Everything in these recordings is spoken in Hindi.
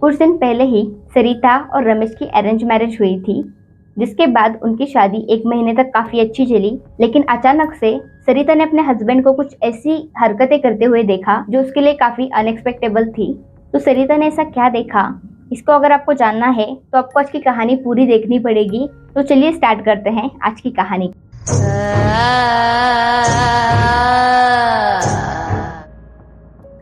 कुछ दिन पहले ही सरिता और रमेश की अरेंज मैरिज हुई थी, जिसके बाद उनकी शादी 1 महीने तक काफी अच्छी चली। लेकिन अचानक से सरिता ने अपने हस्बैंड को कुछ ऐसी हरकतें करते हुए देखा जो उसके लिए काफी अनएक्सपेक्टेबल थी। तो सरिता ने ऐसा क्या देखा, इसको अगर आपको जानना है तो आपको आज की कहानी पूरी देखनी पड़ेगी। तो चलिए स्टार्ट करते हैं आज की कहानी।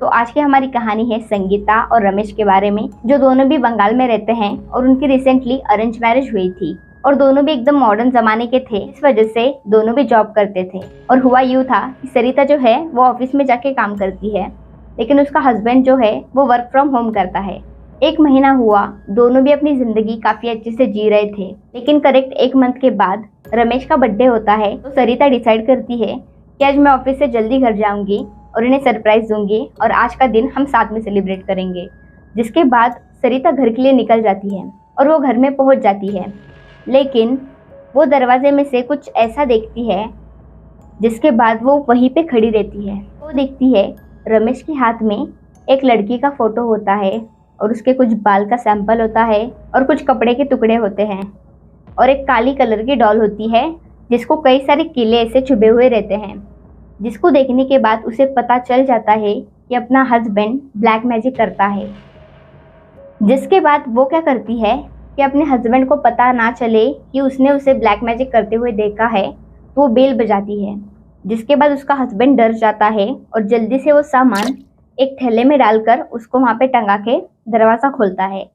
तो आज की हमारी कहानी है संगीता और रमेश के बारे में, जो दोनों भी बंगाल में रहते हैं और उनकी रिसेंटली अरेंज मैरिज हुई थी और दोनों भी एकदम मॉडर्न जमाने के थे। इस वजह से दोनों भी जॉब करते थे। और हुआ यूँ था कि सरिता जो है वो ऑफिस में जाके काम करती है, लेकिन उसका हस्बैंड जो है वो वर्क फ्रॉम होम करता है। 1 महीना हुआ, दोनों भी अपनी जिंदगी काफी अच्छे से जी रहे थे। लेकिन करेक्ट 1 मंथ के बाद रमेश का बर्थडे होता है। तो सरिता डिसाइड करती है कि आज मैं ऑफिस से जल्दी घर जाऊंगी और इन्हें सरप्राइज दूंगी और आज का दिन हम साथ में सेलिब्रेट करेंगे। जिसके बाद सरिता घर के लिए निकल जाती है और वो घर में पहुंच जाती है। लेकिन वो दरवाजे में से कुछ ऐसा देखती है जिसके बाद वो वहीं पे खड़ी रहती है। वो देखती है रमेश के हाथ में एक लड़की का फोटो होता है और उसके कुछ बाल का सैंपल होता है और कुछ कपड़े के टुकड़े होते हैं और एक काली कलर की डॉल होती है जिसको कई सारे कीले ऐसे चुभे हुए रहते हैं। जिसको देखने के बाद उसे पता चल जाता है कि अपना हस्बैंड ब्लैक मैजिक करता है। जिसके बाद वो क्या करती है कि अपने हस्बैंड को पता ना चले कि उसने उसे ब्लैक मैजिक करते हुए देखा है, तो वो बेल बजाती है। जिसके बाद उसका हस्बैंड डर जाता है और जल्दी से वो सामान एक थैले में डालकर उसको वहाँ पे टंगा के दरवाज़ा खोलता है।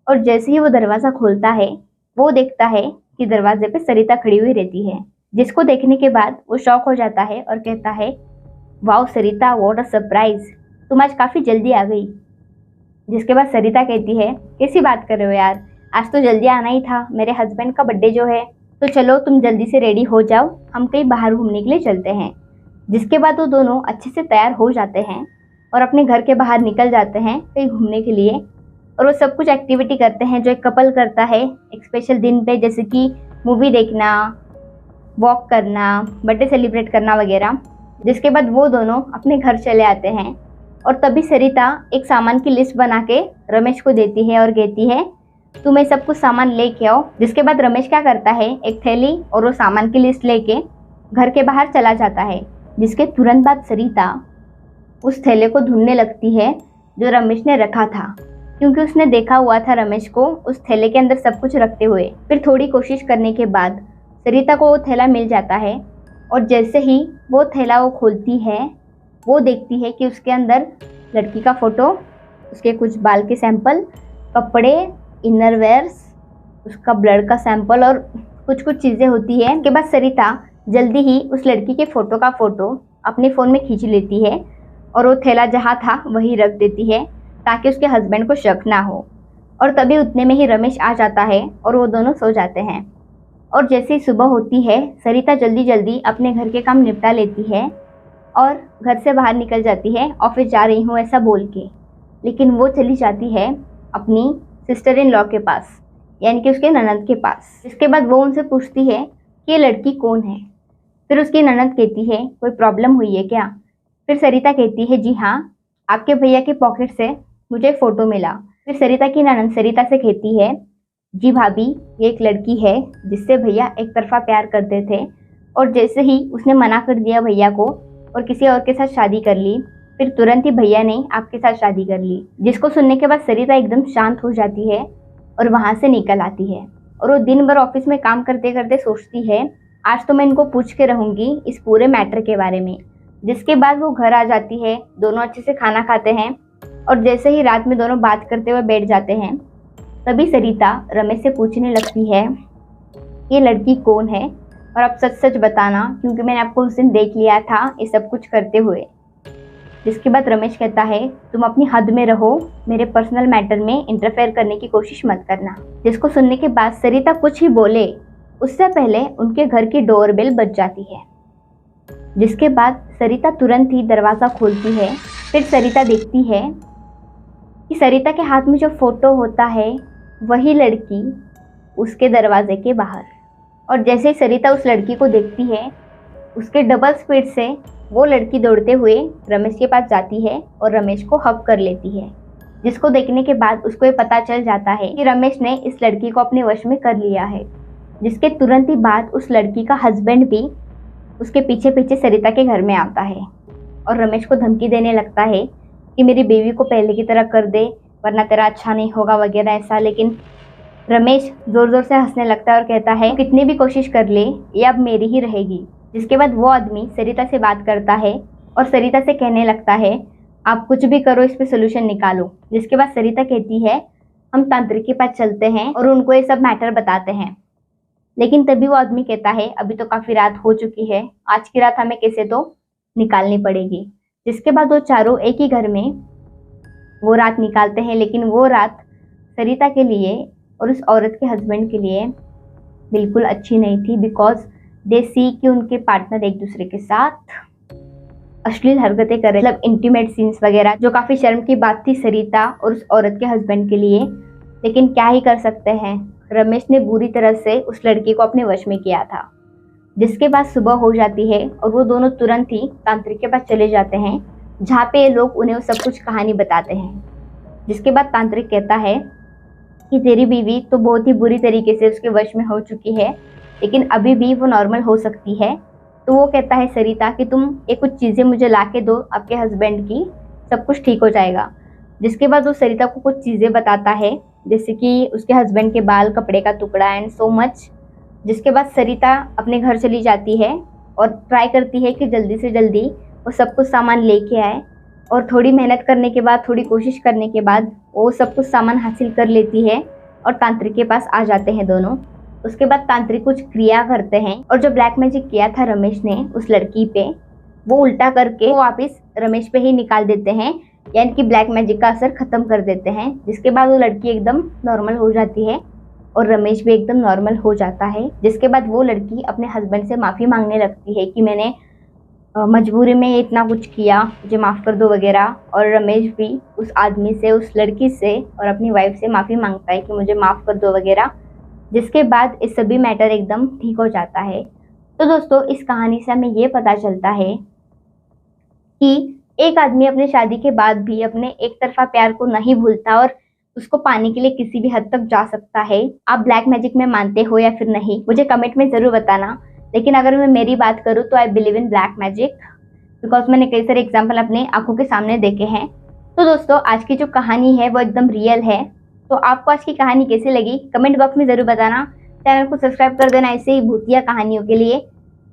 और जैसे ही वो दरवाज़ा खोलता है वो देखता है कि दरवाजे पे सरिता खड़ी हुई रहती है। जिसको देखने के बाद वो शॉक हो जाता है और कहता है, wow Sarita, what a surprise, तुम आज काफ़ी जल्दी आ गई। जिसके बाद सरिता कहती है, कैसी बात कर रहे हो यार, आज तो जल्दी आना ही था, मेरे हस्बैंड का बर्थडे जो है। तो चलो तुम जल्दी से रेडी हो जाओ, हम कहीं बाहर घूमने के लिए चलते हैं। जिसके बाद वो दोनों अच्छे से तैयार हो जाते हैं और अपने घर के बाहर निकल जाते हैं कहीं घूमने के लिए। और वो सब कुछ एक्टिविटी करते हैं जो एक कपल करता है एक स्पेशल दिन पे, जैसे कि मूवी देखना, वॉक करना, बर्थडे सेलिब्रेट करना वगैरह। जिसके बाद वो दोनों अपने घर चले आते हैं और तभी सरिता एक सामान की लिस्ट बना के रमेश को देती है और कहती है, तुम्हें सब कुछ सामान लेके आओ। जिसके बाद रमेश क्या करता है, एक थैली और वो सामान की लिस्ट लेके घर के बाहर चला जाता है। जिसके तुरंत बाद सरिता उस थैले को ढूंढने लगती है जो रमेश ने रखा था, क्योंकि उसने देखा हुआ था रमेश को उस थैले के अंदर सब कुछ रखते हुए। फिर थोड़ी कोशिश करने के बाद सरिता को वो थैला मिल जाता है और जैसे ही वो थैला वो खोलती है वो देखती है कि उसके अंदर लड़की का फोटो, उसके कुछ बाल के सैंपल, कपड़े, इनरवेयर्स, उसका ब्लड का सैंपल और कुछ कुछ चीज़ें होती है। उसके बाद सरिता जल्दी ही उस लड़की के फोटो का फोटो अपने फ़ोन में खींच लेती है और वो थैला जहाँ था वहीं रख देती है ताकि उसके हस्बैंड को शक ना हो। और तभी उतने में ही रमेश आ जाता है और वो दोनों सो जाते हैं। और जैसे ही सुबह होती है सरिता जल्दी जल्दी अपने घर के काम निपटा लेती है और घर से बाहर निकल जाती है, ऑफिस जा रही हूँ ऐसा बोल के। लेकिन वो चली जाती है अपनी सिस्टर इन लॉ के पास, यानी कि उसके ननद के पास। इसके बाद वो उनसे पूछती है कि ये लड़की कौन है। फिर उसकी ननद कहती है, कोई प्रॉब्लम हुई है क्या। फिर सरिता कहती है, जी हाँ, आपके भैया के पॉकेट से मुझे फ़ोटो मिला। फिर सरिता की ननद सरिता से कहती है, जी भाभी, ये एक लड़की है जिससे भैया एक तरफा प्यार करते थे और जैसे ही उसने मना कर दिया भैया को और किसी और के साथ शादी कर ली, फिर तुरंत ही भैया ने आपके साथ शादी कर ली। जिसको सुनने के बाद सरिता एकदम शांत हो जाती है और वहाँ से निकल आती है। और वो दिन भर ऑफिस में काम करते करते सोचती है, आज तो मैं इनको पूछ के रहूँगी इस पूरे मैटर के बारे में। जिसके बाद वो घर आ जाती है, दोनों अच्छे से खाना खाते हैं और जैसे ही रात में दोनों बात करते हुए बैठ जाते हैं तभी सरिता रमेश से पूछने लगती है, ये लड़की कौन है और आप सच सच बताना, क्योंकि मैंने आपको उस दिन देख लिया था ये सब कुछ करते हुए। जिसके बाद रमेश कहता है, तुम अपनी हद में रहो, मेरे पर्सनल मैटर में इंटरफेयर करने की कोशिश मत करना। जिसको सुनने के बाद सरिता कुछ ही बोले उससे पहले उनके घर की डोरबेल बज जाती है। जिसके बाद सरिता तुरंत ही दरवाज़ा खोलती है। फिर सरिता देखती है कि सरिता के हाथ में जो फोटो होता है वही लड़की उसके दरवाजे के बाहर। और जैसे ही सरिता उस लड़की को देखती है उसके डबल स्पीड से वो लड़की दौड़ते हुए रमेश के पास जाती है और रमेश को हग कर लेती है। जिसको देखने के बाद उसको ये पता चल जाता है कि रमेश ने इस लड़की को अपने वश में कर लिया है। जिसके तुरंत ही बाद उस लड़की का हस्बैंड भी उसके पीछे पीछे सरिता के घर में आता है और रमेश को धमकी देने लगता है कि मेरी बीवी को पहले की तरह कर दे वरना तेरा अच्छा नहीं होगा वगैरह ऐसा। लेकिन रमेश जोर जोर से हंसने लगता है और कहता है कितनी भी कोशिश कर ले ये अब मेरी ही रहेगी। जिसके बाद वो आदमी सरिता से बात करता है और सरिता से कहने लगता है आप कुछ भी करो, इस पे सोल्यूशन निकालो। जिसके बाद सरिता कहती है हम तांत्रिक के पास चलते हैं और उनको ये सब मैटर बताते हैं। लेकिन तभी वो आदमी कहता है अभी तो काफी रात हो चुकी है, आज की रात हमें कैसे तो निकालनी पड़ेगी। जिसके बाद वो चारों एक ही घर में वो रात निकालते हैं। लेकिन वो रात सरिता के लिए और उस औरत के हस्बैंड के लिए बिल्कुल अच्छी नहीं थी, बिकॉज दे सी कि उनके पार्टनर एक दूसरे के साथ अश्लील हरकतें कर रहे, मतलब इंटीमेट सीन्स वगैरह, जो काफी शर्म की बात थी सरिता और उस औरत के हस्बैंड के लिए। लेकिन क्या ही कर सकते हैं, रमेश ने बुरी तरह से उस लड़की को अपने वश में किया था। जिसके बाद सुबह हो जाती है और वो दोनों तुरंत ही तांत्रिक के पास चले जाते हैं, जहाँ पे ये लोग उन्हें सब कुछ कहानी बताते हैं। जिसके बाद तांत्रिक कहता है कि तेरी बीवी तो बहुत ही बुरी तरीके से उसके वश में हो चुकी है, लेकिन अभी भी वो नॉर्मल हो सकती है। तो वो कहता है सरिता कि तुम ये कुछ चीज़ें मुझे ला के दो आपके हस्बैंड की, सब कुछ ठीक हो जाएगा। जिसके बाद वो सरिता को कुछ चीज़ें बताता है, जैसे कि उसके हस्बैंड के बाल, कपड़े का टुकड़ा एंड सो मच। जिसके बाद सरिता अपने घर चली जाती है और ट्राई करती है कि जल्दी से जल्दी वो सब कुछ सामान लेके आए। और थोड़ी मेहनत करने के बाद, थोड़ी कोशिश करने के बाद वो सब कुछ सामान हासिल कर लेती है और तांत्रिक के पास आ जाते हैं दोनों। उसके बाद तांत्रिक कुछ क्रिया करते हैं और जो ब्लैक मैजिक किया था रमेश ने उस लड़की पे, वो उल्टा करके वो वापस रमेश पे ही निकाल देते हैं, यानी कि ब्लैक मैजिक का असर खत्म कर देते हैं। जिसके बाद वो लड़की एकदम नॉर्मल हो जाती है और रमेश भी एकदम नॉर्मल हो जाता है। जिसके बाद वो लड़की अपने हस्बैंड से माफ़ी मांगने लगती है कि मैंने मजबूरी में इतना कुछ किया, मुझे माफ़ कर दो वगैरह। और रमेश भी उस आदमी से, उस लड़की से और अपनी वाइफ से माफ़ी मांगता है कि मुझे माफ़ कर दो वगैरह। जिसके बाद इस सभी मैटर एकदम ठीक हो जाता है। तो दोस्तों इस कहानी से हमें ये पता चलता है कि एक आदमी अपने शादी के बाद भी अपने एक तरफा प्यार को नहीं भूलता और उसको पाने के लिए किसी भी हद तक जा सकता है। आप ब्लैक मैजिक में मानते हो या फिर नहीं, मुझे कमेंट में ज़रूर बताना। लेकिन अगर मैं मेरी बात करूँ तो I believe in black magic, because मैंने कई सारे एग्जाम्पल अपने आंखों के सामने देखे हैं। तो दोस्तों आज की जो कहानी है वो एकदम रियल है। तो आपको आज की कहानी कैसी लगी कमेंट बॉक्स में ज़रूर बताना। चैनल को सब्सक्राइब कर देना ऐसे ही भूतिया कहानियों के लिए।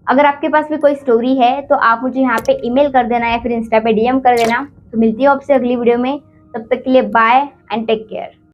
अगर आपके पास भी कोई स्टोरी है तो आप मुझे यहाँ पे ईमेल कर देना या फिर इंस्टा पे डीएम कर देना। तो मिलती हूँ आपसे अगली वीडियो में, तब तक के लिए बाय एंड टेक केयर।